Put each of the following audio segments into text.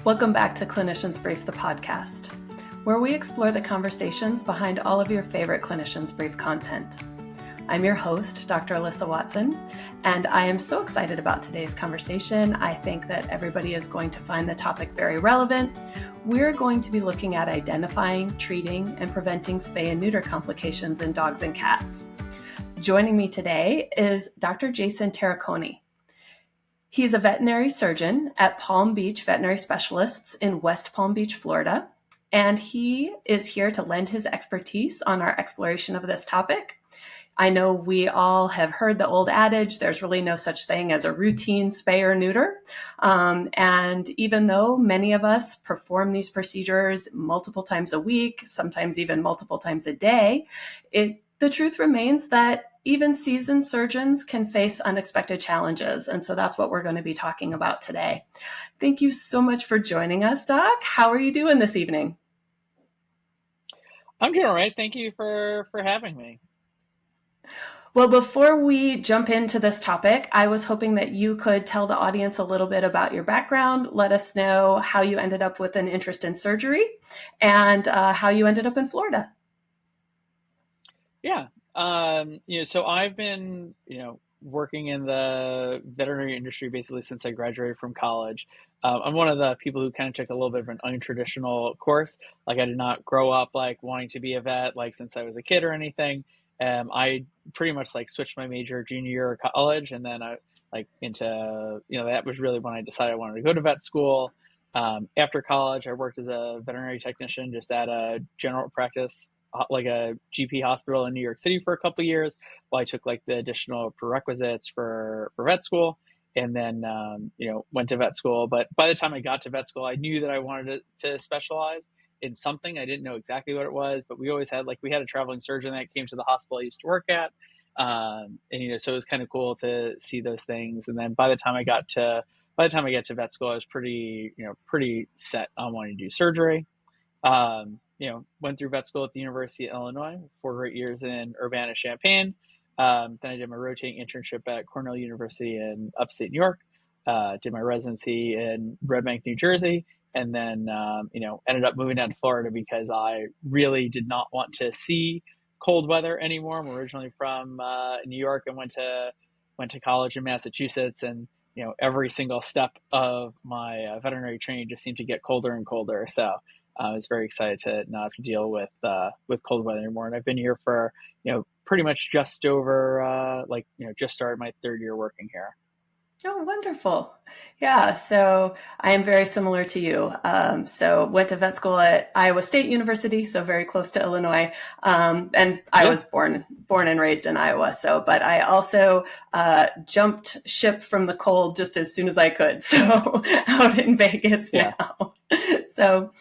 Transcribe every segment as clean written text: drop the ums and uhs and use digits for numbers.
Welcome back to Clinicians Brief, the podcast, where we explore the conversations behind all of your favorite Clinicians Brief content. I'm your host, Dr. Alyssa Watson, and I am so excited about today's conversation. I think that everybody is going to find the topic very relevant. We're going to be looking at identifying, treating, and preventing spay and neuter complications in dogs and cats. Joining me today is Dr. Jason Tarricone. He's a veterinary surgeon at Palm Beach Veterinary Specialists in West Palm Beach, Florida, and he is here to lend his expertise on our exploration of this topic. I know we all have heard the old adage, there's really no such thing as a routine spay or neuter. And even though many of us perform these procedures multiple times a week, sometimes even multiple times a day, the truth remains that even seasoned surgeons can face unexpected challenges. And so that's what we're going to be talking about today. Thank you so much for joining us, Doc. How are you doing this evening? I'm doing all right. Thank you for having me. Well, before we jump into this topic, I was hoping that you could tell the audience a little bit about your background, let us know how you ended up with an interest in surgery, and how you ended up in Florida. Yeah. So I've been, working in the veterinary industry basically since I graduated from college. I'm one of the people who kind of took a little bit of an untraditional course. Like I did not grow up like wanting to be a vet, like since I was a kid or anything. I pretty much like switched my major junior year of college, and then I that was really when I decided I wanted to go to vet school. After college, I worked as a veterinary technician just at a general practice, like a GP hospital in New York City for a couple of years while I took like the additional prerequisites for vet school, and then, went to vet school. But by the time I got to vet school, I knew that I wanted to specialize in something. I didn't know exactly what it was, but we always had we had a traveling surgeon that came to the hospital I used to work at. So it was kind of cool to see those things. And then by the time I got to vet school, I was pretty set on wanting to do surgery. Went through vet school at the University of Illinois, 4 great years in Urbana-Champaign. Then I did my rotating internship at Cornell University in upstate New York. Did my residency in Red Bank, New Jersey, and then ended up moving down to Florida because I really did not want to see cold weather anymore. I'm originally from New York and went to college in Massachusetts, and every single step of my veterinary training just seemed to get colder and colder. So I was very excited to not have to deal with cold weather anymore. And I've been here for pretty much just over just started my 3rd year working here. Oh, wonderful. Yeah, so I am very similar to you. So went to vet school at Iowa State University, so very close to Illinois. And I was born and raised in Iowa. But I also jumped ship from the cold just as soon as I could. So out in Vegas now. So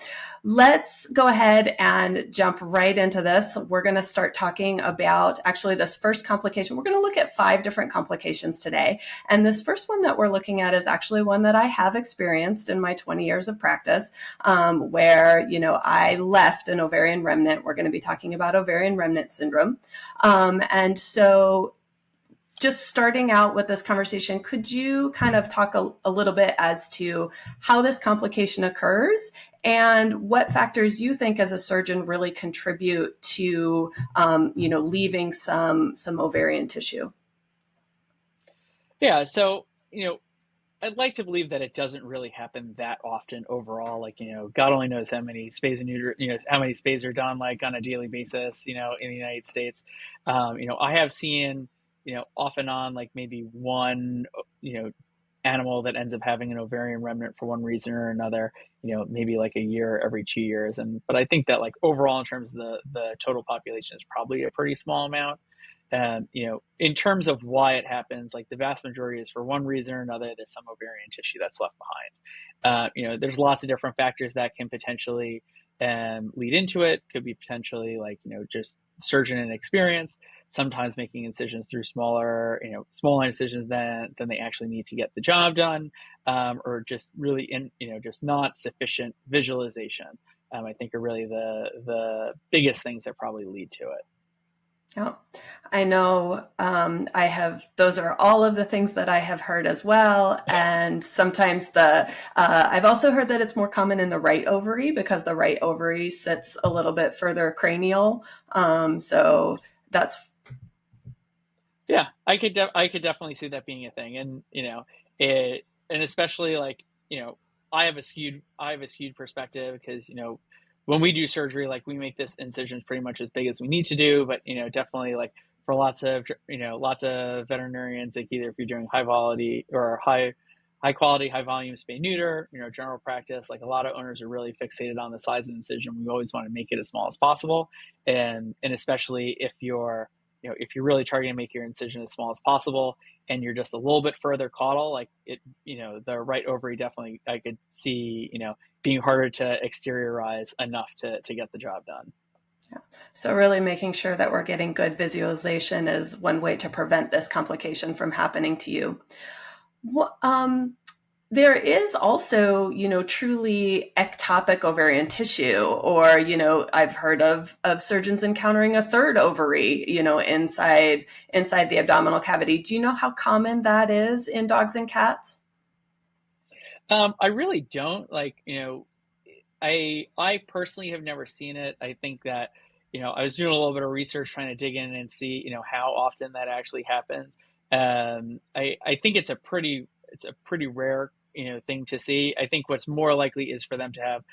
let's go ahead and jump right into this. We're going to start talking about actually this first complication. We're going to look at 5 different complications today. And this first one that we're looking at is actually one that I have experienced in my 20 years of practice, where, I left an ovarian remnant. We're going to be talking about ovarian remnant syndrome. And so just starting out with this conversation, could you kind of talk a little bit as to how this complication occurs and what factors you think as a surgeon really contribute to, leaving some ovarian tissue? Yeah. So, I'd like to believe that it doesn't really happen that often overall. God only knows how many spays and neuter, how many spays are done on a daily basis, in the United States. I have seen, off and on, maybe one, animal that ends up having an ovarian remnant for one reason or another, maybe a year every 2 years. But I think that overall in terms of the total population is probably a pretty small amount. In terms of why it happens, the vast majority is for one reason or another, there's some ovarian tissue that's left behind. There's lots of different factors that can potentially lead into it. Could be potentially just surgeon inexperience, sometimes making incisions through smaller incisions than they actually need to get the job done, or just really just not sufficient visualization. I think are really the biggest things that probably lead to it. Oh, I know. Those are all of the things that I have heard as well. And sometimes I've also heard that it's more common in the right ovary because the right ovary sits a little bit further cranial. So that's. Yeah, I could definitely see that being a thing. And, and especially like, I have a skewed perspective because, when we do surgery, like we make this incisions pretty much as big as we need to do, but, definitely like for lots of veterinarians, like either if you're doing high quality or high quality, high volume spay neuter, general practice, like a lot of owners are really fixated on the size of the incision. We always want to make it as small as possible. And especially if you're really targeting to make your incision as small as possible and you're just a little bit further caudal, like the right ovary definitely, I could see, being harder to exteriorize enough to get the job done. Yeah. So really making sure that we're getting good visualization is one way to prevent this complication from happening to you. There is also, truly ectopic ovarian tissue, or, I've heard of surgeons encountering a third ovary, inside the abdominal cavity. Do you know how common that is in dogs and cats? I really don't I personally have never seen it. I think that, I was doing a little bit of research trying to dig in and see, how often that actually happens. I think it's a pretty rare, thing to see. I think what's more likely is for them to have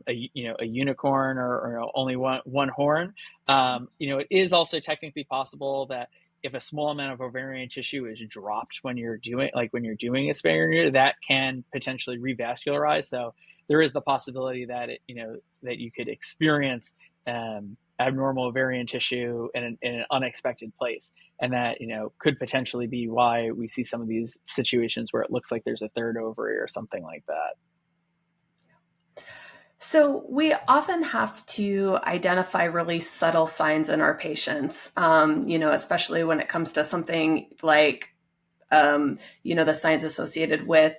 a unicorn or only one horn. It is also technically possible that if a small amount of ovarian tissue is dropped when you're doing a spay neuter, that can potentially revascularize. So there is the possibility that that you could experience abnormal ovarian tissue in an unexpected place, and that could potentially be why we see some of these situations where it looks like there's a third ovary or something like that. So we often have to identify really subtle signs in our patients, especially when it comes to something like, the signs associated with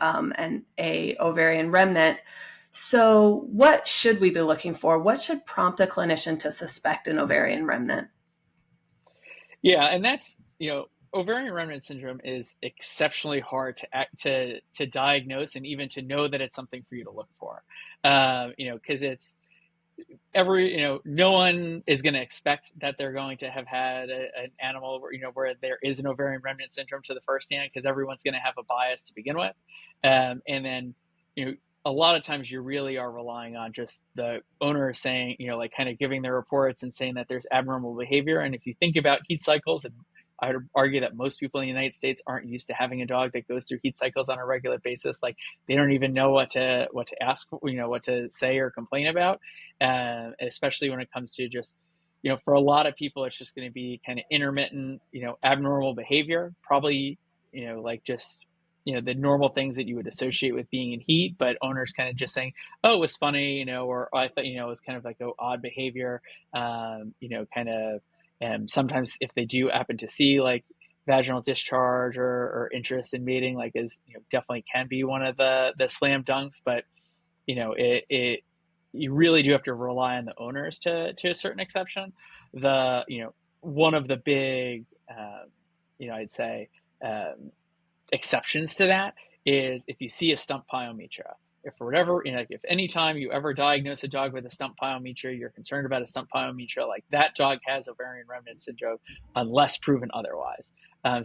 a ovarian remnant. So what should we be looking for? What should prompt a clinician to suspect an ovarian remnant? Yeah, and that's ovarian remnant syndrome is exceptionally hard to diagnose and even to know that it's something for you to look for. Because it's no one is going to expect that they're going to have had an animal where there is an ovarian remnant syndrome to the first hand, because everyone's going to have a bias to begin with. And then, a lot of times you really are relying on just the owner saying, like kind of giving their reports and saying that there's abnormal behavior. And if you think about heat cycles, and I would argue that most people in the United States aren't used to having a dog that goes through heat cycles on a regular basis. Like they don't even know what to ask, what to say or complain about. Especially when it comes to just, for a lot of people, it's just going to be kind of intermittent, abnormal behavior, probably, like just, the normal things that you would associate with being in heat, but owners kind of just saying, oh, it was funny, or I thought, it was kind of like odd behavior, kind of. And sometimes if they do happen to see like vaginal discharge or interest in mating, like is, definitely can be one of the slam dunks, but, it you really do have to rely on the owners to a certain exception. One of the big, I'd say, exceptions to that is if you see a stump pyometra. If for whatever, if any time you ever diagnose a dog with a stump pyometra, you're concerned about a stump pyometra, like that dog has ovarian remnant syndrome unless proven otherwise.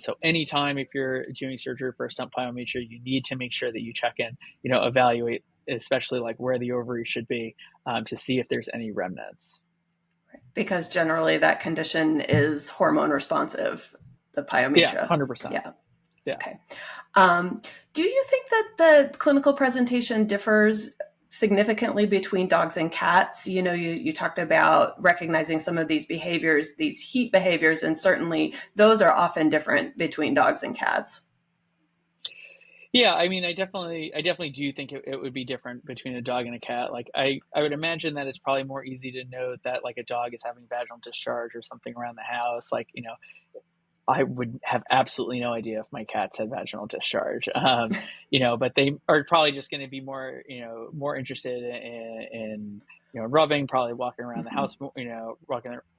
So anytime if you're doing surgery for a stump pyometra, you need to make sure that you check in, evaluate, especially like where the ovary should be, to see if there's any remnants. Because generally that condition is hormone responsive, the pyometra. Yeah, 100%. Yeah. Yeah. Okay. Do you think that the clinical presentation differs significantly between dogs and cats? You talked about recognizing some of these behaviors, these heat behaviors, and certainly those are often different between dogs and cats. Yeah, I mean, I definitely do think it would be different between a dog and a cat. Like I would imagine that it's probably more easy to note that like a dog is having vaginal discharge or something around the house. Like, I would have absolutely no idea if my cats had vaginal discharge, but they are probably just going to be more, more interested in rubbing, probably walking around the house,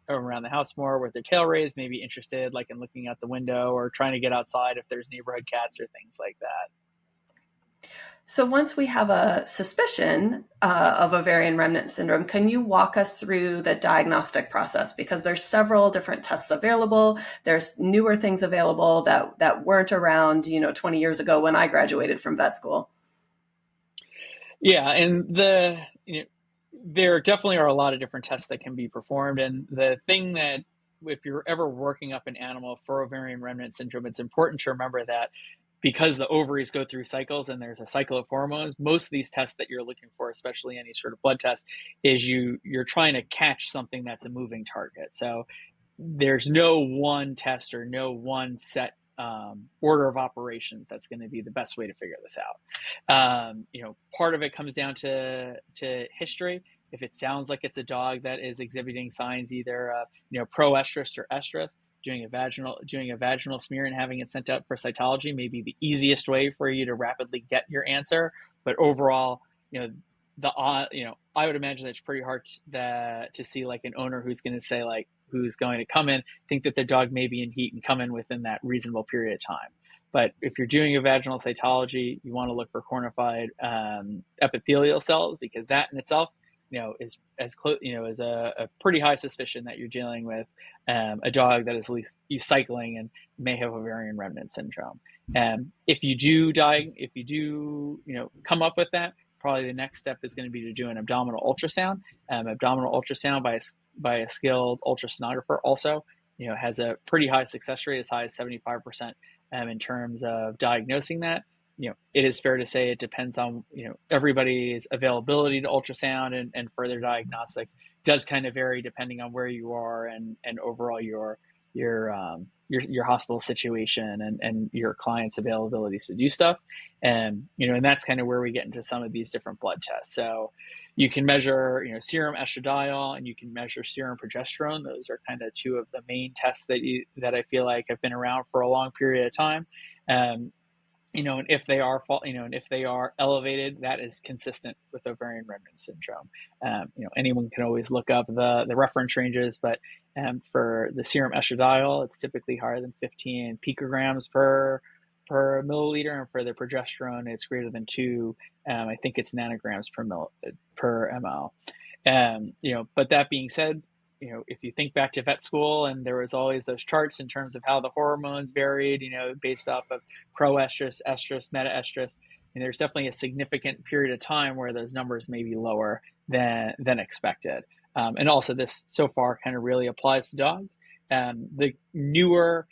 around the house more with their tail raised, maybe interested like in looking out the window or trying to get outside if there's neighborhood cats or things like that. So once we have a suspicion of ovarian remnant syndrome, can you walk us through the diagnostic process? Because there's several different tests available. There's newer things available that weren't around, 20 years ago when I graduated from vet school. Yeah, and there definitely are a lot of different tests that can be performed. And the thing that if you're ever working up an animal for ovarian remnant syndrome, it's important to remember that because the ovaries go through cycles and there's a cycle of hormones, most of these tests that you're looking for, especially any sort of blood test, is you're trying to catch something that's a moving target. So there's no one test or no one set order of operations that's going to be the best way to figure this out. Part of it comes down to history. If it sounds like it's a dog that is exhibiting signs either of proestrus or estrus, doing a vaginal smear and having it sent out for cytology may be the easiest way for you to rapidly get your answer. But overall, I would imagine it's pretty hard to see like an owner who's going to come in, think that their dog may be in heat and come in within that reasonable period of time. But if you're doing a vaginal cytology, you want to look for cornified epithelial cells, because that in itself is as close, is a pretty high suspicion that you're dealing with a dog that is at least cycling and may have ovarian remnant syndrome. If you do come up with that, probably the next step is going to be to do an abdominal ultrasound. Abdominal ultrasound by a skilled ultrasonographer also, has a pretty high success rate, as high as 75% in terms of diagnosing that. It is fair to say it depends on, everybody's availability to ultrasound and further diagnostics does kind of vary depending on where you are and overall your hospital situation and your client's availabilities to do stuff. And that's kind of where we get into some of these different blood tests. So you can measure, serum estradiol and you can measure serum progesterone. Those are kind of two of the main tests that I feel like have been around for a long period of time. And if they are elevated, that is consistent with ovarian remnant syndrome. Anyone can always look up the reference ranges, but for the serum estradiol, it's typically higher than 15 picograms per milliliter, and for the progesterone, it's greater than 2. I think it's nanograms per ml. But that being said, if you think back to vet school, and there was always those charts in terms of how the hormones varied, based off of proestrus, estrus, metaestrus, and there's definitely a significant period of time where those numbers may be lower than expected. And also this so far kind of really applies to dogs. The newer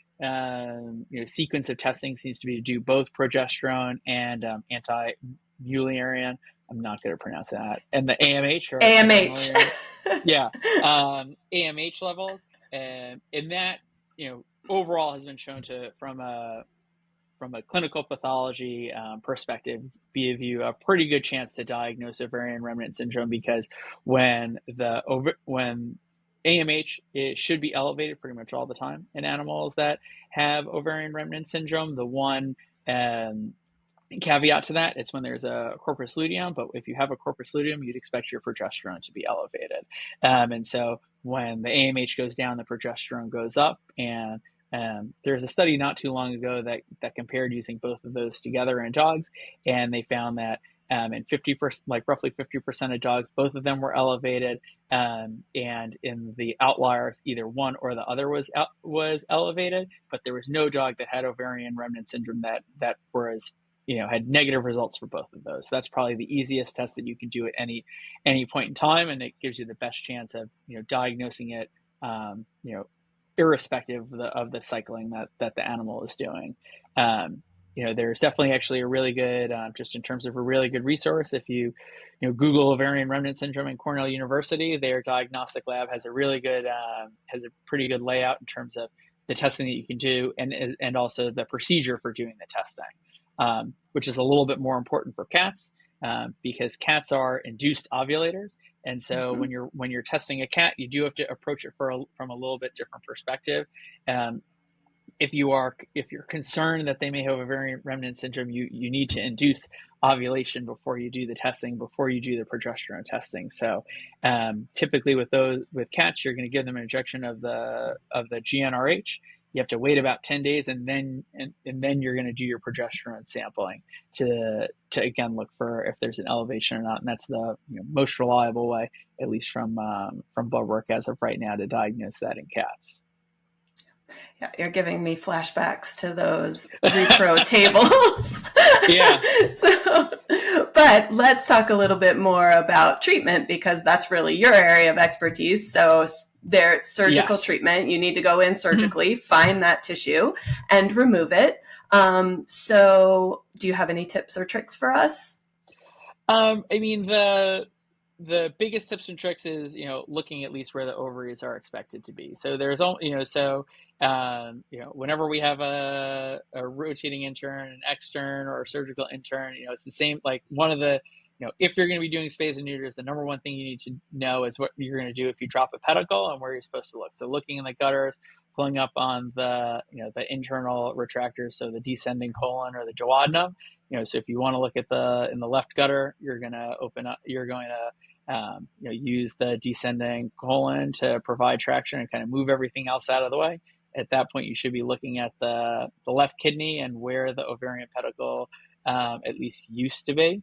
sequence of testing seems to be to do both progesterone and anti-mullerian. I'm not going to pronounce that. And the AMH or AMH. Yeah, AMH levels, and that overall has been shown to from a clinical pathology perspective give you a pretty good chance to diagnose ovarian remnant syndrome, because when AMH, it should be elevated pretty much all the time in animals that have ovarian remnant syndrome. The one caveat to that, it's when there's a corpus luteum, but if you have a corpus luteum, you'd expect your progesterone to be elevated. And so when the AMH goes down, the progesterone goes up. And there's a study not too long ago that compared using both of those together in dogs, and they found that in 50%, like roughly 50% of dogs, both of them were elevated. And in the outliers, either one or the other was elevated, but there was no dog that had ovarian remnant syndrome that was had negative results for both of those. So that's probably the easiest test that you can do at any point in time, and it gives you the best chance of diagnosing it, irrespective of the cycling that the animal is doing. There's definitely actually a really good, just in terms of a really good resource. If you Google ovarian remnant syndrome in Cornell University, their diagnostic lab has a really good, has a pretty good layout in terms of the testing that you can do and also the procedure for doing the testing. Which is a little bit more important for cats, because cats are induced ovulators. And so when you're testing a cat, you do have to approach it from a little bit different perspective. if you're concerned that they may have ovarian remnant syndrome, you need to induce ovulation before you do the testing, before you do the progesterone testing. So typically with cats, you're going to give them an injection of the GnRH. You have to wait about 10 days, and then you're going to do your progesterone sampling to again look for if there's an elevation or not. And that's the most reliable way, at least from blood work as of right now, to diagnose that in cats. Yeah, you're giving me flashbacks to those repro tables. Yeah. But let's talk a little bit more about treatment, because that's really your area of expertise. So there's surgical treatment. You need to go in surgically, find that tissue and remove it. So do you have any tips or tricks for us? I mean, the biggest tips and tricks is, looking at least where the ovaries are expected to be. So there's, whenever we have a rotating intern, an extern, or a surgical intern, it's the same, like one of the, if you're going to be doing spays and neuters, the number one thing you need to know is what you're going to do if you drop a pedicle and where you're supposed to look. So looking in the gutters, pulling up on the internal retractors, so the descending colon or the duodenum. So if you want to look at in the left gutter, you're going to use the descending colon to provide traction and kind of move everything else out of the way. At that point, you should be looking at the left kidney and where the ovarian pedicle at least used to be,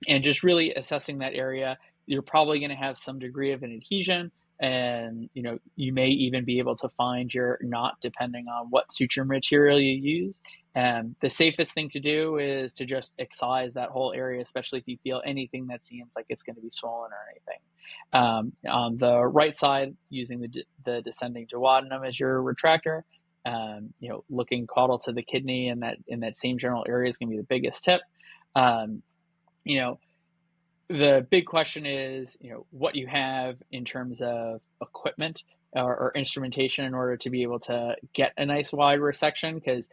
and just really assessing that area. You're probably going to have some degree of an adhesion, and you may even be able to find your knot depending on what suture material you use. And the safest thing to do is to just excise that whole area, especially if you feel anything that seems like it's going to be swollen or anything. On the right side, using the descending duodenum as your retractor, looking caudal to the kidney and in that same general area is going to be the biggest tip. The big question is, what you have in terms of equipment or instrumentation in order to be able to get a nice wide resection, because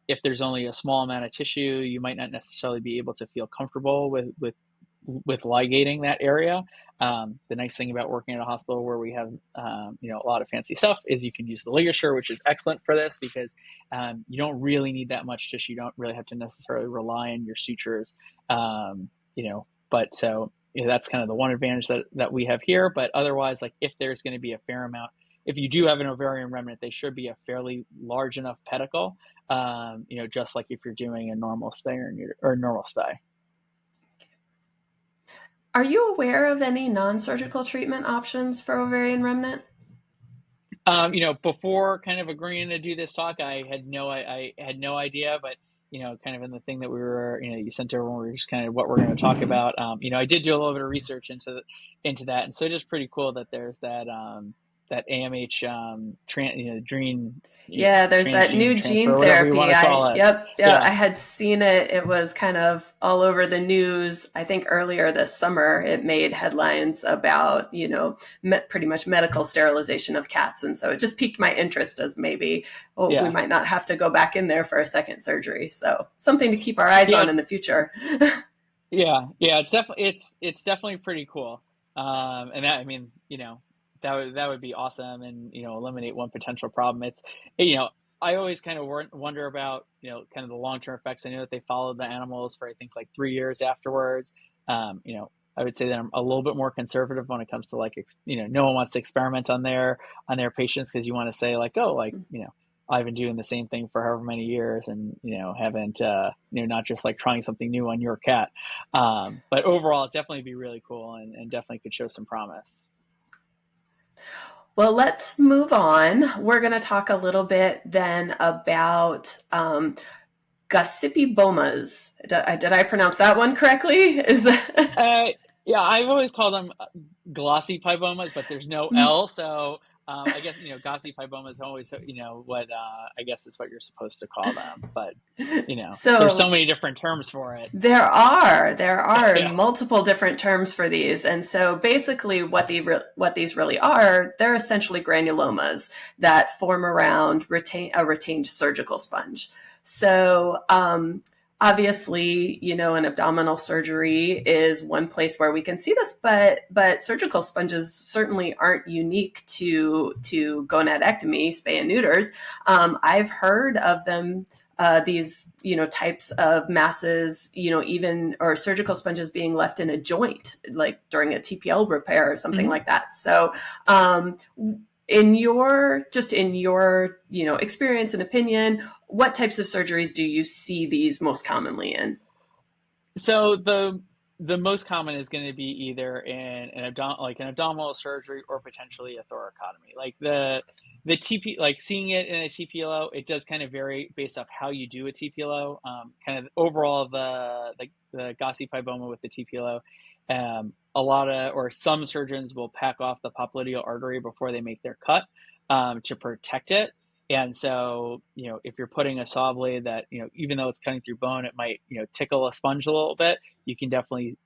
if there's only a small amount of tissue, you might not necessarily be able to feel comfortable with ligating that area. The nice thing about working at a hospital where we have a lot of fancy stuff is you can use the ligature, which is excellent for this, because you don't really need that much tissue. You don't really have to necessarily rely on your sutures. But so that's kind of the one advantage that we have here. But otherwise, like if there's going to be a fair amount, if you do have an ovarian remnant, they should be a fairly large enough pedicle, just like if you're doing a normal spay or normal spay. Are you aware of any non-surgical treatment options for ovarian remnant? Before kind of agreeing to do this talk, I had no idea, but kind of in the thing that we were, you sent over when we were just kind of what we're going to talk about. I did do a little bit of research into that, and so it is pretty cool that there's that AMH gene. Yeah, there's that new gene therapy. I had seen it. It was kind of all over the news. I think earlier this summer, it made headlines about, pretty much medical sterilization of cats. And so it just piqued my interest as maybe, we might not have to go back in there for a second surgery. So something to keep our eyes on in the future. Yeah, it's definitely pretty cool. And that, that would be awesome, and eliminate one potential problem. It's I always kind of wonder about kind of the long-term effects. I know that they followed the animals for I think like 3 years afterwards. I would say that I'm a little bit more conservative when it comes to no one wants to experiment on their patients, because you want to say I've been doing the same thing for however many years, and haven't not just like trying something new on your cat. But overall, it'd definitely be really cool, and definitely could show some promise. Well, let's move on. We're going to talk a little bit then about gossypibomas. Did I pronounce that one correctly? Yeah, I've always called them glossypibomas, but there's no L, so I guess gossypibomas is always what I guess is what you're supposed to call them, but so there's so many different terms for it. There are multiple different terms for these, and so basically what these really are, they're essentially granulomas that form around a retained surgical sponge. So obviously, an abdominal surgery is one place where we can see this, but surgical sponges certainly aren't unique to gonadectomy, spay and neuters. I've heard of them, these types of masses, even or surgical sponges being left in a joint, like during a TPL repair or something like that. So in your experience and opinion, what types of surgeries do you see these most commonly in? So the most common is going to be either in an abdominal surgery or potentially a thoracotomy. Like the TP, like seeing it in a TPLO, it does kind of vary based off how you do a TPLO. Kind of overall the gossypiboma with the TPLO, a lot of or some surgeons will pack off the popliteal artery before they make their cut to protect it. And so, if you're putting a saw blade that, even though it's cutting through bone, it might, tickle a sponge a little bit. You can definitely,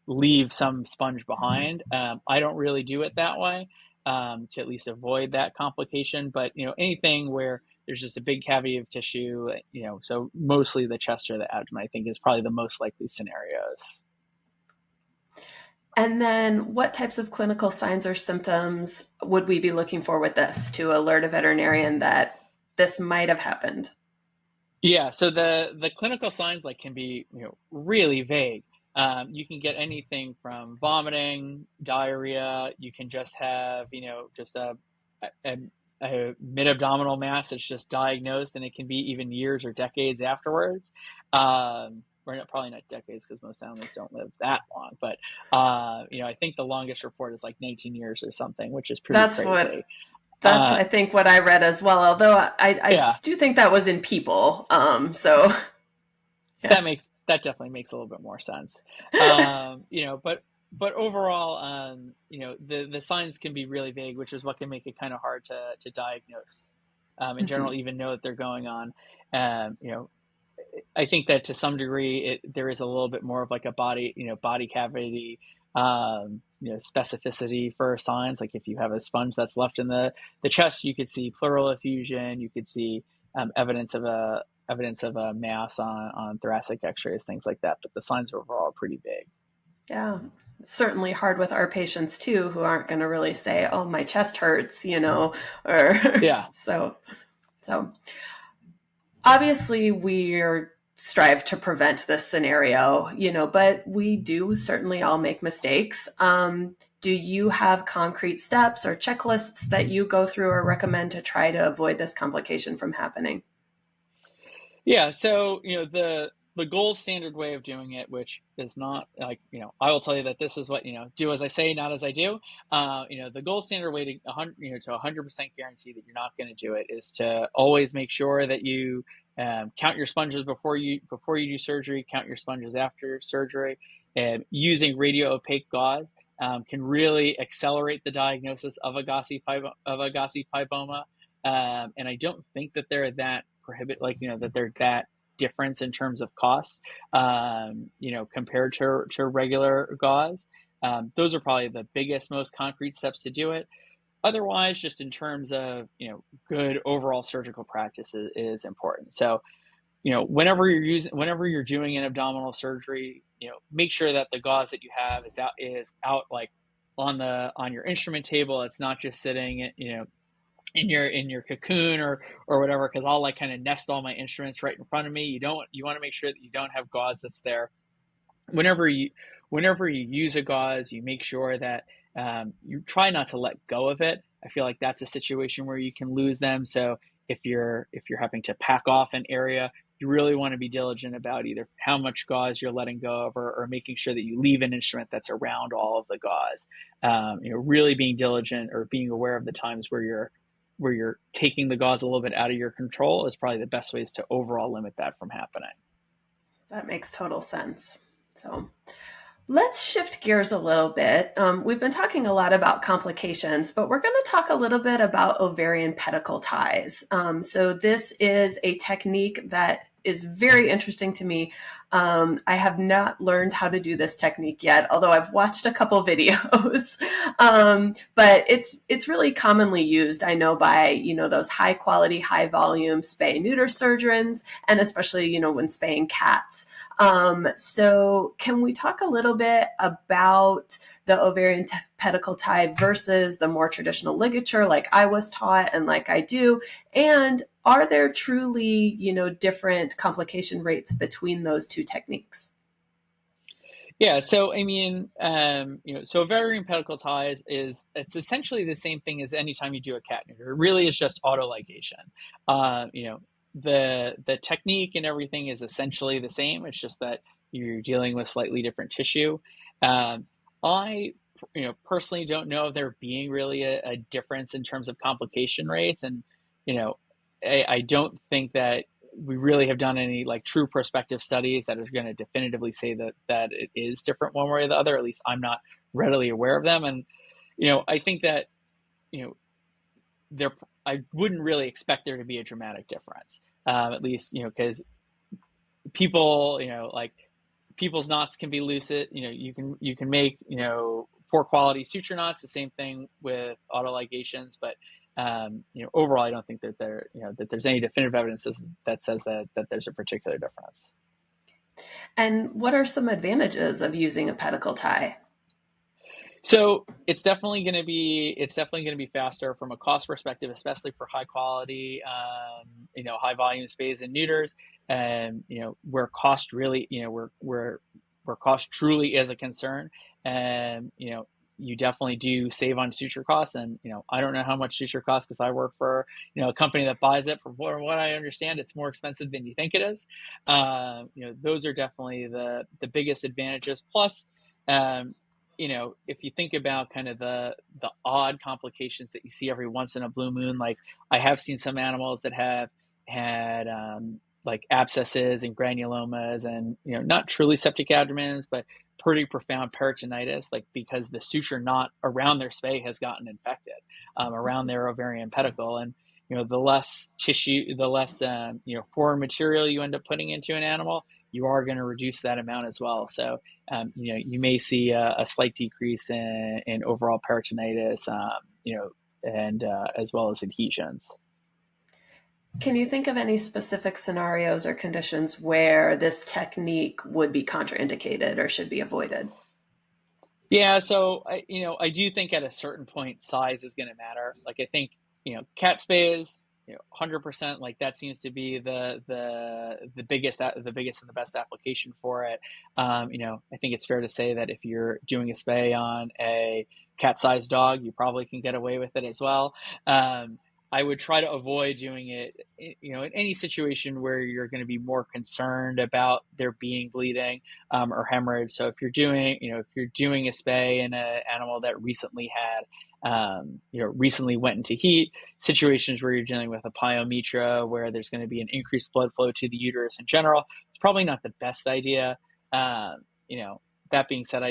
leave some sponge behind. I don't really do it that way to at least avoid that complication. But, anything where there's just a big cavity of tissue, so mostly the chest or the abdomen, I think is probably the most likely scenarios. And then what types of clinical signs or symptoms would we be looking for with this to alert a veterinarian that this might have happened? Yeah, so the clinical signs can be really vague. You can get anything from vomiting, diarrhea. You can just have just a mid-abdominal mass that's just diagnosed, and it can be even years or decades afterwards. Or probably not decades because most animals don't live that long. But I think the longest report is 19 years or something, which is pretty crazy. That's I think what I read as well. Although I do think that was in people. So yeah. That definitely makes a little bit more sense. But overall, the signs can be really vague, which is what can make it kind of hard to diagnose. In general, even know that they're going on. I think that to some degree, there is a little bit more of a body cavity, specificity for signs. Like if you have a sponge that's left in the chest, you could see pleural effusion. You could see evidence of a mass on thoracic X-rays, things like that. But the signs overall are pretty big. Yeah, it's certainly hard with our patients too, who aren't going to really say, "Oh, my chest hurts," or yeah. So obviously we strive to prevent this scenario, but we do certainly all make mistakes. Do you have concrete steps or checklists that you go through or recommend to try to avoid this complication from happening? Yeah, so the gold standard way of doing it, which is not I will tell you that this is what do as I say, not as I do. The gold standard way to 100 to 100% guarantee that you're not going to do it is to always make sure that you count your sponges before you do surgery, count your sponges after surgery, and using radio opaque gauze can really accelerate the diagnosis of a gossypiboma. And I don't think that they're that that they're that difference in terms of cost, compared to regular gauze. Those are probably the biggest, most concrete steps to do it. Otherwise, just in terms of, good overall surgical practice is important. So, whenever you're doing an abdominal surgery, make sure that the gauze that you have is out on your instrument table. It's not just sitting, in your cocoon or whatever, because I'll kind of nest all my instruments right in front of me. You want to make sure that you don't have gauze that's there. Whenever you use a gauze, you make sure that you try not to let go of it. I feel like that's a situation where you can lose them. So if you're having to pack off an area, you really want to be diligent about either how much gauze you're letting go of or making sure that you leave an instrument that's around all of the gauze. Really being diligent or being aware of the times where you're taking the gauze a little bit out of your control is probably the best ways to overall limit that from happening. That makes total sense. So let's shift gears a little bit. We've been talking a lot about complications, but we're going to talk a little bit about ovarian pedicle ties. So this is a technique that is very interesting to me. I have not learned how to do this technique yet, although I've watched a couple videos. But it's really commonly used, I know, by, those high quality, high volume spay neuter surgeons, and especially, when spaying cats. So can we talk a little bit about the ovarian pedicle tie versus the more traditional ligature like I was taught and like I do? And are there truly, different complication rates between those two techniques? Yeah, so I mean, so ovarian pedicle ties it's essentially the same thing as anytime you do a cat neuter. It really is just autoligation. The technique and everything is essentially the same. It's just that you're dealing with slightly different tissue. I, personally don't know if there being really a difference in terms of complication rates, and I don't think that we really have done any like true prospective studies that are going to definitively say that it is different one way or the other. At least I'm not readily aware of them. And, I think that, I wouldn't really expect there to be a dramatic difference. At least, because people, like people's knots can be lucid. You can make, poor quality suture knots, the same thing with autoligations, but overall, I don't think that that there's any definitive evidence that says that there's a particular difference. And what are some advantages of using a pedicle tie? So it's definitely going to be faster from a cost perspective, especially for high quality, high volume spays and neuters, and where cost really, where cost truly is a concern, and you definitely do save on suture costs. And I don't know how much suture costs because I work for a company that buys it. From what I understand, it's more expensive than you think it is. Those are definitely the biggest advantages. Plus, if you think about kind of the odd complications that you see every once in a blue moon, like I have seen some animals that have had like abscesses and granulomas, and not truly septic abdomens, but pretty profound peritonitis, like because the suture knot around their spay has gotten infected around their ovarian pedicle. And the less tissue, the less foreign material you end up putting into an animal, you are going to reduce that amount as well. So you may see a slight decrease in overall peritonitis, and as well as adhesions. Can you think of any specific scenarios or conditions where this technique would be contraindicated or should be avoided? Yeah, so I do think at a certain point size is going to matter. Like I think cat spays, 100%, like that seems to be the biggest and the best application for it. I think it's fair to say that if you're doing a spay on a cat-sized dog, you probably can get away with it as well. I would try to avoid doing it, in any situation where you're going to be more concerned about there being bleeding or hemorrhage. So if you're doing a spay in an animal that recently went into heat, situations where you're dealing with a pyometra, where there's going to be an increased blood flow to the uterus in general, it's probably not the best idea. That being said,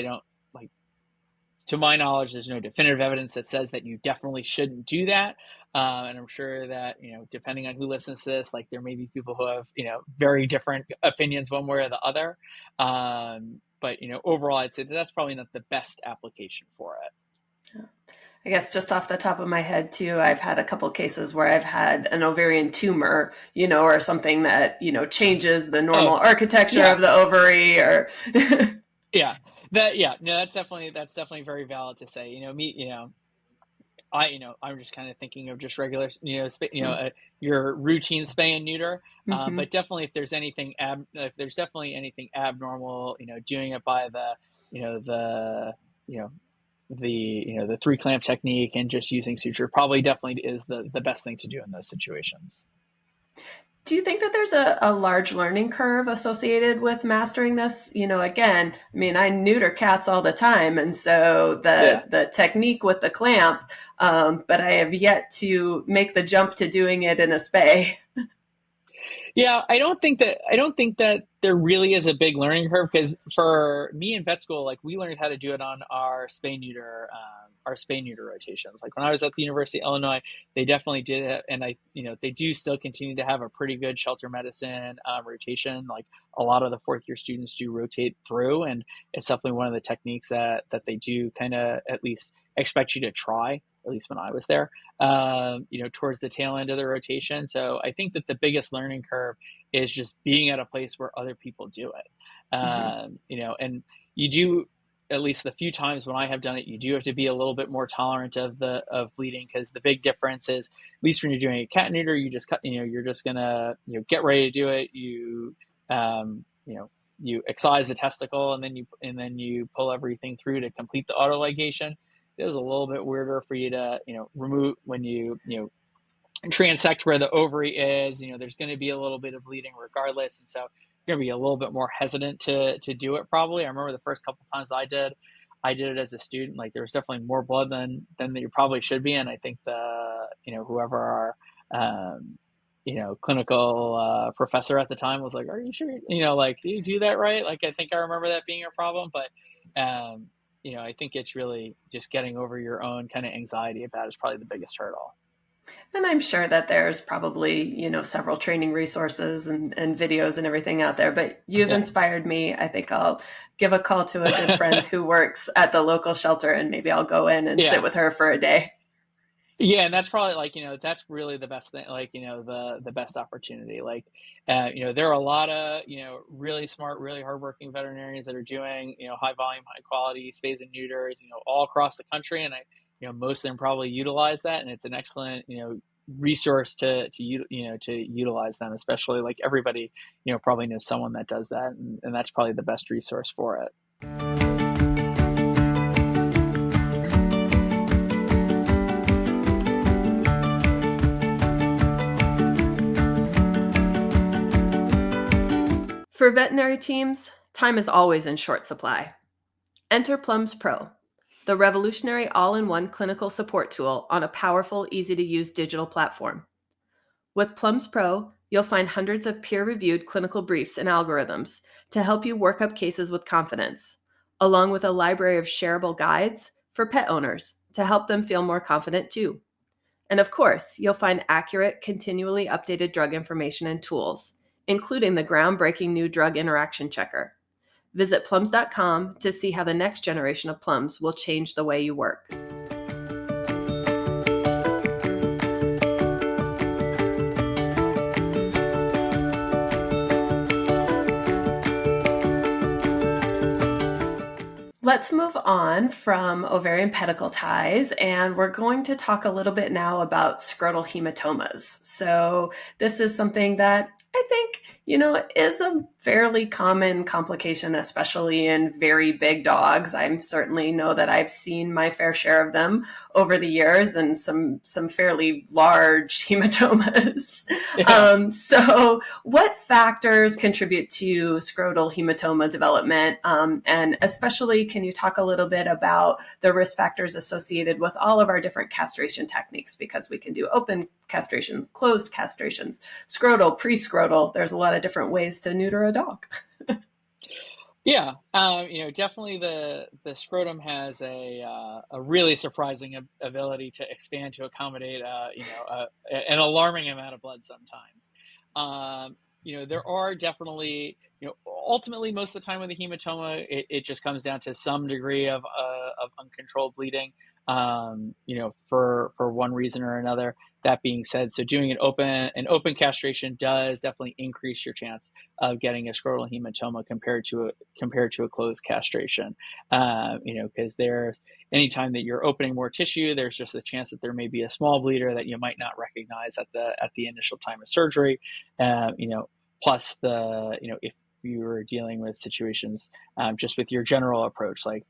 to my knowledge, there's no definitive evidence that says that you definitely shouldn't do that. And I'm sure that, depending on who listens to this, like there may be people who have, very different opinions one way or the other. But, overall, I'd say that's probably not the best application for it. I guess just off the top of my head too, I've had a couple cases where I've had an ovarian tumor, or something that, changes the normal architecture of the ovary or. Yeah, that's definitely very valid to say. I'm just kind of thinking of just regular, your routine spay and neuter. But definitely, if there's anything abnormal, doing it by the 3-clamp technique and just using suture probably definitely is the best thing to do in those situations. Do you think that there's a large learning curve associated with mastering this? Again, I mean, I neuter cats all the time. And so the technique with the clamp, but I have yet to make the jump to doing it in a spay. Yeah, I don't think that there really is a big learning curve, because for me in vet school, like we learned how to do it on our spay neuter are spay neuter rotations. Like when I was at the University of Illinois, they definitely did it, and they do still continue to have a pretty good shelter medicine rotation. Like a lot of the fourth year students do rotate through, and it's definitely one of the techniques that they do kind of at least expect you to try, at least when I was there, towards the tail end of the rotation. So I think that the biggest learning curve is just being at a place where other people do it. And you do, at least the few times when I have done it, you do have to be a little bit more tolerant of bleeding, because the big difference is, at least when you're doing a cat neuter, you just you're just gonna get ready to do it. You excise the testicle, and then you pull everything through to complete the autoligation. It was a little bit weirder for you to remove when you transect where the ovary is. There's going to be a little bit of bleeding regardless, and so you're going to be a little bit more hesitant to do it probably. I remember the first couple of times I did it as a student. Like there was definitely more blood than you probably should be, and I think whoever our clinical professor at the time was like, "Are you sure? Like, do you do that right?" Like I think I remember that being a problem, but I think it's really just getting over your own kind of anxiety about it is probably the biggest hurdle. And I'm sure that there's probably, several training resources and videos and everything out there, but you've inspired me. I think I'll give a call to a good friend who works at the local shelter, and maybe I'll go in and sit with her for a day. Yeah, and that's probably that's really the best thing, the best opportunity. There are a lot of, really smart, really hardworking veterinarians that are doing, high volume, high quality spays and neuters, all across the country. And most of them probably utilize that. And it's an excellent, resource to utilize them, especially like everybody, probably knows someone that does that. And that's probably the best resource for it. For veterinary teams, time is always in short supply. Enter Plums Pro, the revolutionary all-in-one clinical support tool on a powerful, easy-to-use digital platform. With Plums Pro, you'll find hundreds of peer-reviewed clinical briefs and algorithms to help you work up cases with confidence, along with a library of shareable guides for pet owners to help them feel more confident too. And of course, you'll find accurate, continually updated drug information and tools, including the groundbreaking new drug interaction checker. Visit plums.com to see how the next generation of Plums will change the way you work. Let's move on from ovarian pedicle ties, and we're going to talk a little bit now about scrotal hematomas. So this is something that I think, is a fairly common complication, especially in very big dogs. I certainly know that I've seen my fair share of them over the years, and some fairly large hematomas. Yeah. So what factors contribute to scrotal hematoma development? And especially, can you talk a little bit about the risk factors associated with all of our different castration techniques? Because we can do open castrations, closed castrations, scrotal, pre-scrotal. There's a lot of different ways to neuter a dog. Yeah, definitely the scrotum has a really surprising ability to expand to accommodate, an alarming amount of blood sometimes. There are definitely, ultimately most of the time with a hematoma, it just comes down to some degree of uncontrolled bleeding, for one reason or another. That being said, so doing an open castration does definitely increase your chance of getting a scrotal hematoma compared to a closed castration. Because anytime that you're opening more tissue, there's just a chance that there may be a small bleeder that you might not recognize at the initial time of surgery. Plus if you were dealing with situations just with your general approach, like,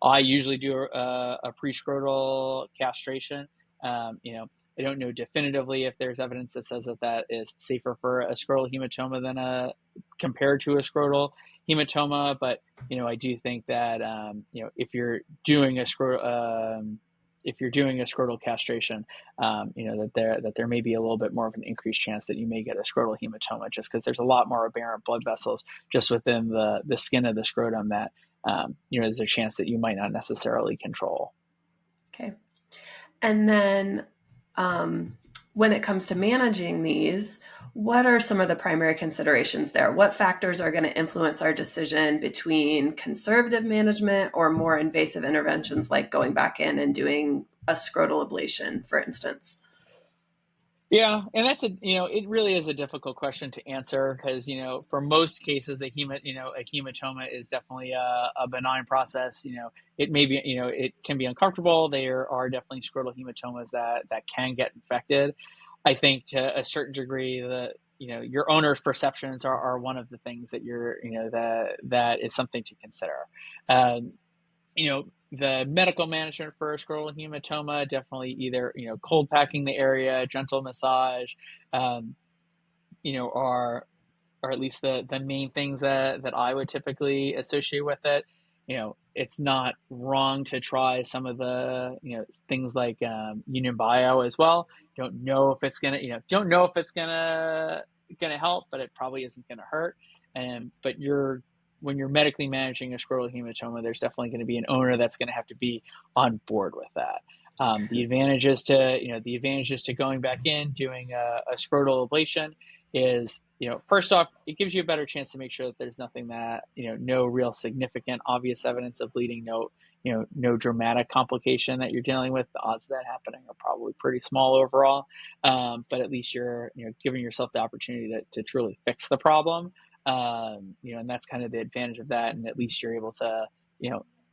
I usually do a pre-scrotal castration. I don't know definitively if there's evidence that says that is safer for a scrotal hematoma than compared to a scrotal hematoma, but I do think that if you're doing a scrotal castration, that there may be a little bit more of an increased chance that you may get a scrotal hematoma, just because there's a lot more aberrant blood vessels just within the skin of the scrotum that there's a chance that you might not necessarily control. Okay. And then when it comes to managing these, what are some of the primary considerations there? What factors are going to influence our decision between conservative management or more invasive interventions like going back in and doing a scrotal ablation, for instance? Yeah, and that's it really is a difficult question to answer because, for most cases, a hematoma is definitely a benign process. It may be, it can be uncomfortable. There are definitely scrotal hematomas that can get infected. I think to a certain degree, your owner's perceptions are one of the things that that is something to consider. Um, the medical management for scrotal hematoma, definitely either, cold packing the area, gentle massage, um, are at least the main things that I would typically associate with it. It's not wrong to try some of the, things like Union Bio as well. Don't know if it's gonna help, but it probably isn't gonna hurt. But when you're medically managing a scrotal hematoma, there's definitely going to be an owner that's going to have to be on board with that. The advantages to going back in, doing a scrotal ablation is, first off, it gives you a better chance to make sure that there's nothing that, no real significant obvious evidence of bleeding, no dramatic complication that you're dealing with. The odds of that happening are probably pretty small overall. But at least you're, giving yourself the opportunity to truly fix the problem. And that's kind of the advantage of that. And at least you're able to,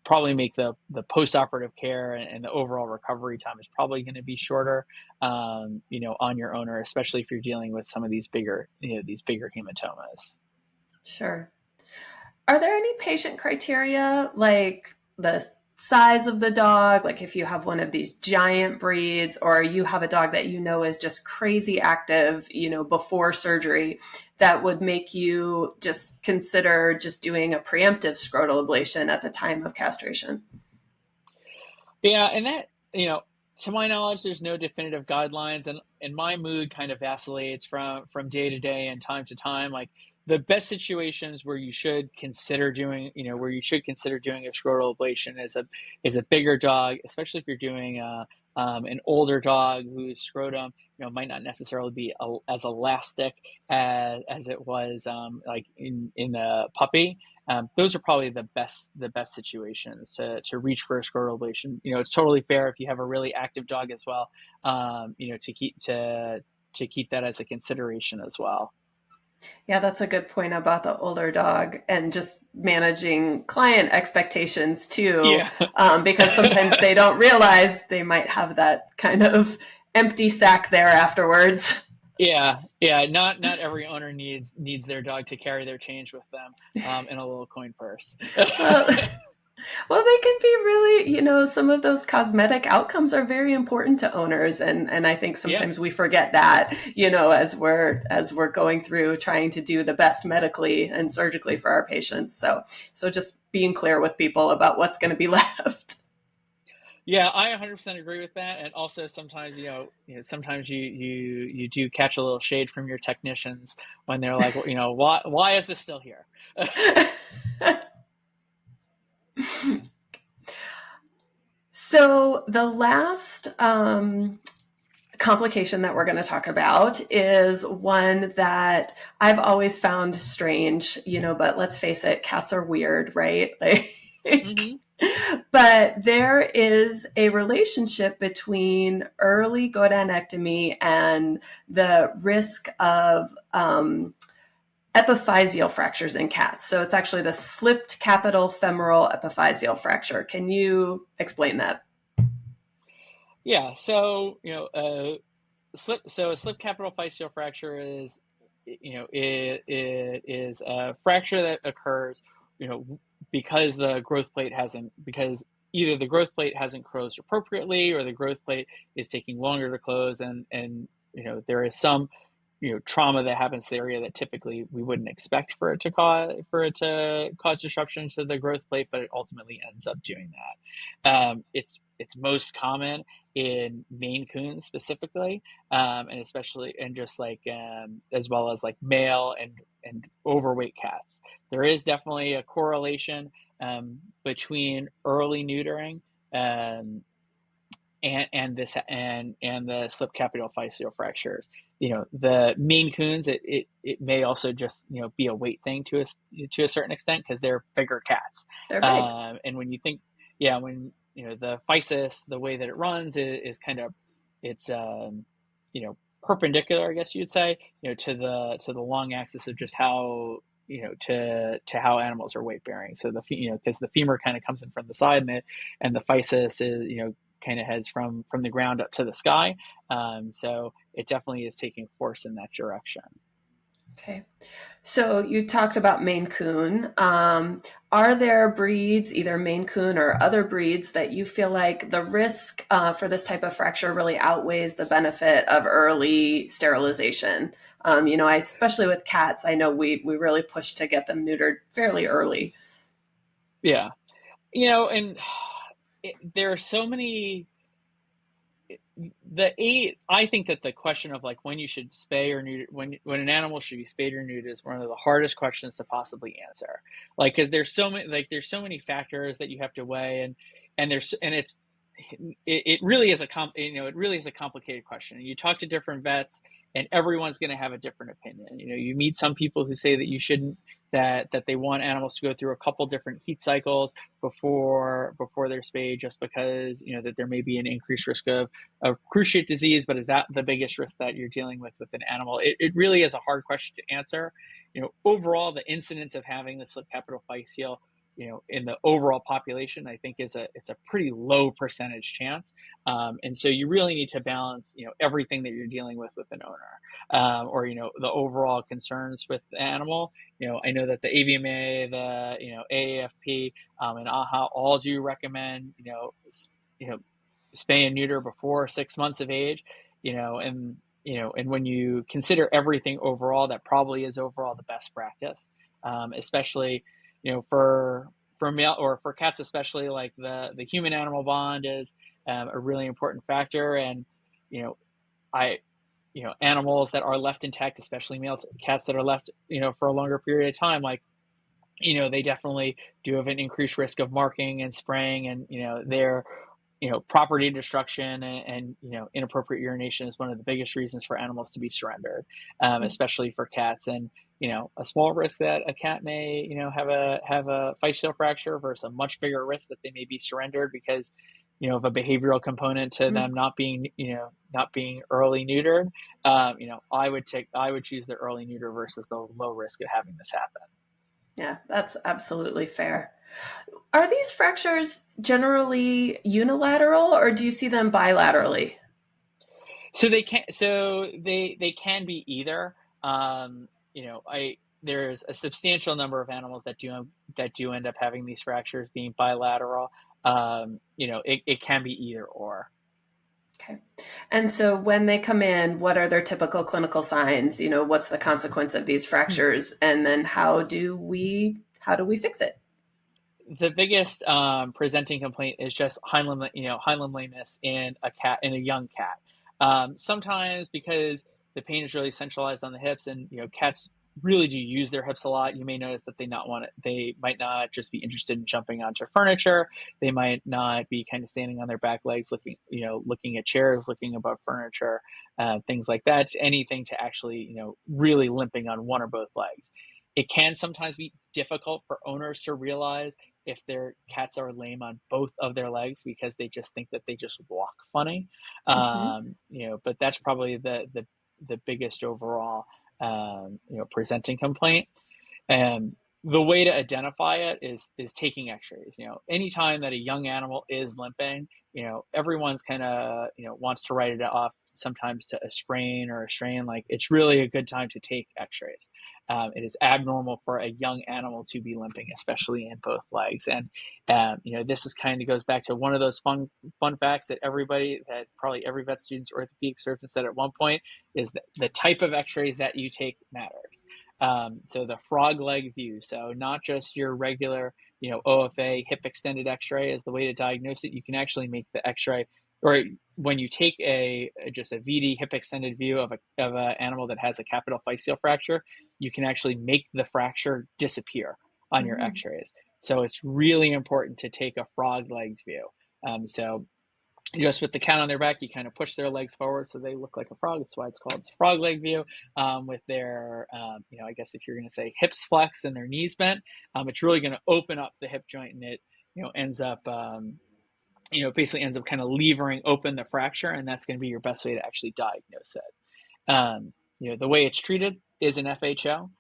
probably make the post-operative care and the overall recovery time is probably going to be shorter, on your owner, especially if you're dealing with some of these bigger hematomas. Sure. Are there any patient criteria like the size of the dog? Like if you have one of these giant breeds or you have a dog that is just crazy active, before surgery, that would make you just consider just doing a preemptive scrotal ablation at the time of castration? Yeah, and that, to my knowledge, there's no definitive guidelines, and my mood kind of vacillates from day to day and time to time. Like the best situations where you should consider doing, a scrotal ablation is a bigger dog, especially if you're doing an older dog whose scrotum, might not necessarily be as elastic as it was like in the puppy. Those are probably the best situations to reach for a scrotal ablation. It's totally fair if you have a really active dog as well, to keep that as a consideration as well. Yeah, that's a good point about the older dog and just managing client expectations too, Yeah. because sometimes they don't realize they might have that kind of empty sack there afterwards. Yeah, Not every owner needs their dog to carry their change with them in a little coin purse. Well, well, they can be really, some of those cosmetic outcomes are very important to owners, and I think Yeah. sometimes we forget that, as we're going through trying to do the best medically and surgically for our patients. So just being clear with people about what's going to be left. Yeah, I 100% agree with that. And also sometimes, sometimes you do catch a little shade from your technicians when they're like, well, why is this still here? So the last complication that we're going to talk about is one that I've always found strange, but let's face it, cats are weird, right? Like, Mm-hmm. but there is a relationship between early gonadectomy and the risk of epiphyseal fractures in cats. So it's actually the slipped capital femoral epiphyseal fracture. Can you explain that? Yeah. So, a slip capital physeal fracture is, it is a fracture that occurs, because because either the growth plate hasn't closed appropriately or the growth plate is taking longer to close, and there is some trauma that happens to the area that typically we wouldn't expect for it to cause disruption to the growth plate, but it ultimately ends up doing that. It's most common in Maine Coons specifically, and especially and just like as well as like male and overweight cats. There is definitely a correlation between early neutering um, and the slip capitophyseal fractures. The Maine Coons, it may also just be a weight thing to a certain extent because they're bigger cats. They're big. And when you think, yeah, when the physis, the way that it runs is kind of it's perpendicular, I guess you'd say, to the long axis of just how to how animals are weight bearing. So because the femur kind of comes in from the side, and the physis is kind of heads from the ground up to the sky. So it definitely is taking force in that direction. Okay. So you talked about Maine Coon. Are there breeds, either Maine Coon or other breeds, that you feel like the risk for this type of fracture really outweighs the benefit of early sterilization? Especially with cats, I know we really push to get them neutered fairly early. Yeah. And there are so many. I think that the question of like when you should spay or neuter, when an animal should be spayed or neutered, is one of the hardest questions to possibly answer. Like, because there's so many factors that you have to weigh, it really is a complicated question. You talk to different vets, and everyone's going to have a different opinion. You meet some people who say that you shouldn't, that they want animals to go through a couple different heat cycles before they're spayed, just because that there may be an increased risk of cruciate disease. But is that the biggest risk that you're dealing with an animal? It really is a hard question to answer. Overall, the incidence of having the slip capitophyseal in the overall population, I think it's a pretty low percentage chance. And so you really need to balance, everything that you're dealing with an owner, or, the overall concerns with the animal. I know that the AVMA, the, AAFP, and AHA all do recommend, spay and neuter before 6 months of age, and when you consider everything overall, that probably is overall the best practice, especially for male, or for cats especially. Like the human animal bond is a really important factor. And I animals that are left intact, especially male cats that are left for a longer period of time, like they definitely do have an increased risk of marking and spraying, and their property destruction and inappropriate urination is one of the biggest reasons for animals to be surrendered, especially for cats. And a small risk that a cat may have a physeal fracture versus a much bigger risk that they may be surrendered because of a behavioral component to them not being early neutered. I would choose the early neuter versus the low risk of having this happen. Yeah, that's absolutely fair. Are these fractures generally unilateral, or do you see them bilaterally? So they can be either. There's a substantial number of animals that do end up having these fractures being bilateral. It can be either or. Okay. And so when they come in, what are their typical clinical signs? What's the consequence of these fractures? And then how do we fix it? The biggest presenting complaint is just hind limb lameness in a young cat. Sometimes because the pain is really centralized on the hips, and cats really do use their hips a lot. You may notice that they might not just be interested in jumping onto furniture. They might not be kind of standing on their back legs, looking at chairs, looking above furniture, things like that. Just anything to actually, really limping on one or both legs. It can sometimes be difficult for owners to realize if their cats are lame on both of their legs, because they just think that they just walk funny. But that's probably the biggest overall presenting complaint. And the way to identify it is taking x-rays. Anytime that a young animal is limping, everyone's kind of wants to write it off sometimes to a sprain or a strain. Like, it's really a good time to take x-rays. It is abnormal for a young animal to be limping, especially in both legs. And this is kind of goes back to one of those fun facts that probably every vet student's orthopedic surgeon said at one point, is that the type of x-rays that you take matters. So the frog leg view, so not just your regular, OFA hip extended x-ray is the way to diagnose it. You can actually make the x-ray, or when you take just a VD hip extended view of an animal that has a capitophyseal fracture, you can actually make the fracture disappear on your x-rays. So it's really important to take a frog leg view. So just with the cat on their back, you kind of push their legs forward so they look like a frog. That's why it's called frog leg view. With their, I guess if you're going to say hips flexed and their knees bent, it's really going to open up the hip joint, and it, ends up, basically ends up kind of levering open the fracture, and that's going to be your best way to actually diagnose it. The way it's treated is an FHO,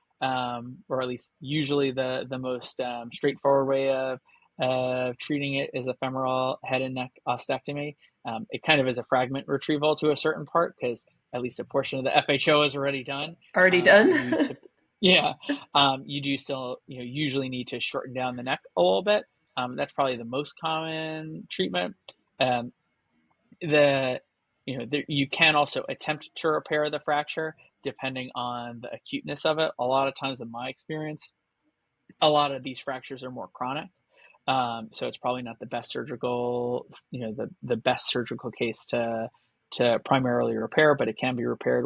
or at least usually the most straightforward way of treating it is a femoral head and neck ostectomy. It kind of is a fragment retrieval to a certain part, because at least a portion of the FHO is already done. Already done? You do still, usually need to shorten down the neck a little bit. That's probably the most common treatment. You can also attempt to repair the fracture depending on the acuteness of it. A lot of times, in my experience, a lot of these fractures are more chronic. So it's probably not the best surgical, the best surgical case to primarily repair, but it can be repaired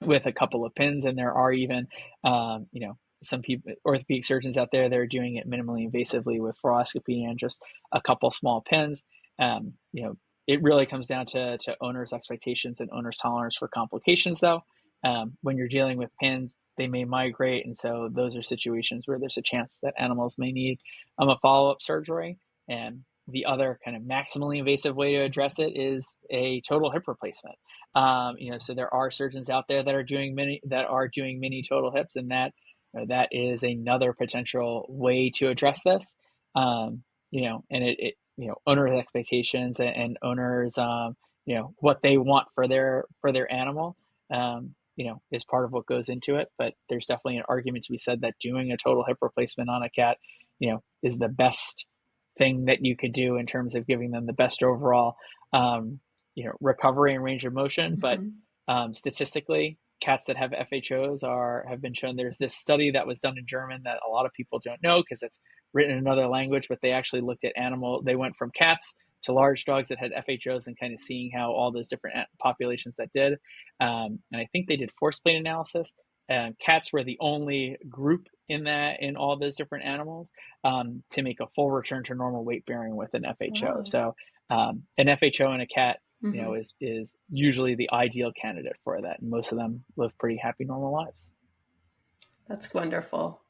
with a couple of pins. And there are even, some people, orthopedic surgeons out there, they're doing it minimally invasively with fluoroscopy and just a couple small pins. It really comes down to owners' expectations and owners' tolerance for complications, though. When you're dealing with pins, they may migrate, and so those are situations where there's a chance that animals may need a follow-up surgery. And the other kind of maximally invasive way to address it is a total hip replacement. So there are surgeons out there that are doing mini total hips, and that is another potential way to address this. And it owners' expectations and owners, what they want for their animal, is part of what goes into it. But there's definitely an argument to be said that doing a total hip replacement on a cat, is the best thing that you could do in terms of giving them the best overall, recovery and range of motion. Mm-hmm. But statistically, cats that have FHOs have been shown. There's this study that was done in German that a lot of people don't know because it's written in another language, but they actually looked at they went from cats to large dogs that had FHOs and kind of seeing how all those different populations that did. And I think they did force plate analysis. Cats were the only group in all those different animals to make a full return to normal weight bearing with an FHO. Wow. So an FHO in a cat, Mm-hmm. is usually the ideal candidate for that. And most of them live pretty happy, normal lives. That's wonderful.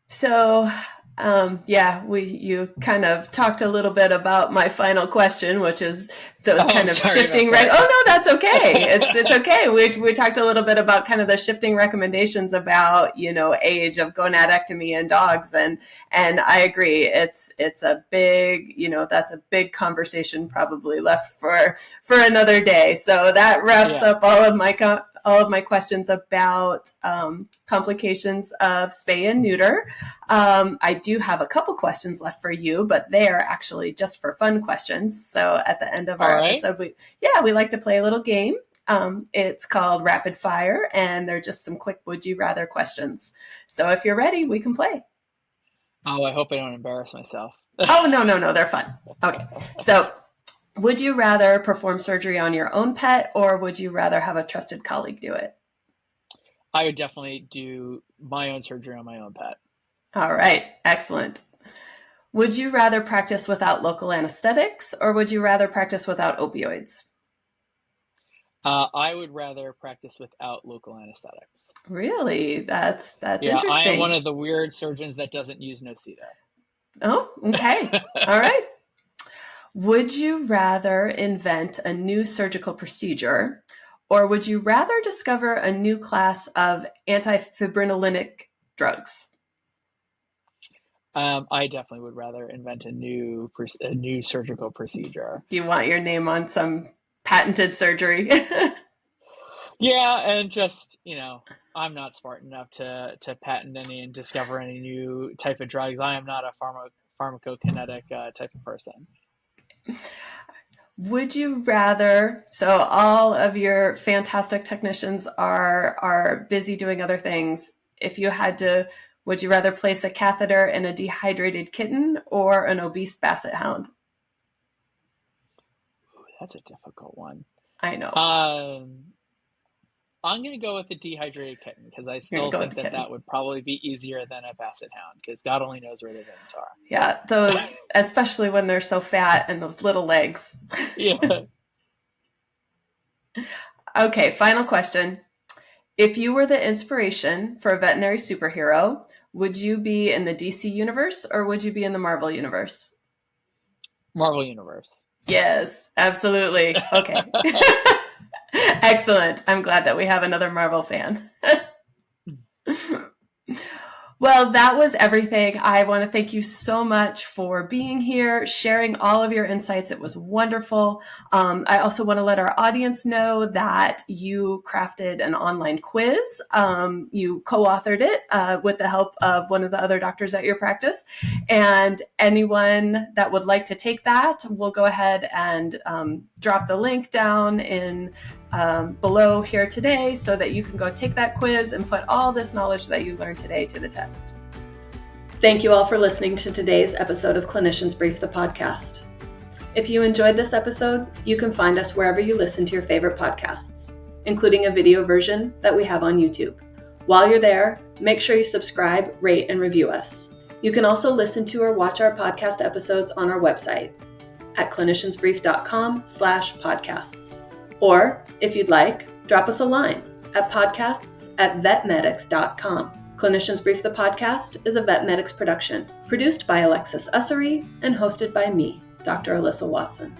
So, you kind of talked a little bit about my final question, which is those kind of shifting. Oh no, that's okay. It's okay. We talked a little bit about kind of the shifting recommendations about age of gonadectomy in dogs, and I agree. It's a big that's a big conversation probably left for another day. So that wraps up all of my questions about complications of spay and neuter. I do have a couple questions left for you, but they are actually just for fun questions. So at the end of our episode, we like to play a little game. It's called Rapid Fire, and they're just some quick would you rather questions. So if you're ready, we can play. Oh, I hope I don't embarrass myself. Oh, no, they're fun. Okay, so would you rather perform surgery on your own pet, or would you rather have a trusted colleague do it? I would definitely do my own surgery on my own pet. All right, excellent. Would you rather practice without local anesthetics, or would you rather practice without opioids? I would rather practice without local anesthetics. Really? That's interesting. I am one of the weird surgeons that doesn't use Nocita. Oh, okay. All right. Would you rather invent a new surgical procedure, or would you rather discover a new class of antifibrinolytic drugs? I definitely would rather invent a new surgical procedure. Do you want your name on some patented surgery? Yeah, and just, I'm not smart enough to patent any and discover any new type of drugs. I am not a pharmacokinetic type of person. Would you rather, so all of your fantastic technicians are busy doing other things. If you had to, would you rather place a catheter in a dehydrated kitten or an obese basset hound? Ooh, that's a difficult one. I know. I'm going to go with the dehydrated kitten because I still think that would probably be easier than a basset hound because God only knows where the veins are. Yeah, those, especially when they're so fat and those little legs. Yeah. Okay, final question. If you were the inspiration for a veterinary superhero, would you be in the DC universe or would you be in the Marvel universe? Marvel universe. Yes, absolutely. Okay. Excellent. I'm glad that we have another Marvel fan. Well, that was everything. I want to thank you so much for being here, sharing all of your insights. It was wonderful. I also want to let our audience know that you crafted an online quiz. You co-authored it with the help of one of the other doctors at your practice. And anyone that would like to take that, we'll go ahead and drop the link down in below here today so that you can go take that quiz and put all this knowledge that you learned today to the test. Thank you all for listening to today's episode of Clinicians Brief the podcast. If you enjoyed this episode, you can find us wherever you listen to your favorite podcasts, including a video version that we have on YouTube. While you're there, make sure you subscribe, rate, and review us. You can also listen to or watch our podcast episodes on our website at cliniciansbrief.com/podcasts. Or, if you'd like, drop us a line at podcasts@vetmedics.com. Clinicians Brief the Podcast is a VetMedics production, produced by Alexis Ussery and hosted by me, Dr. Alyssa Watson.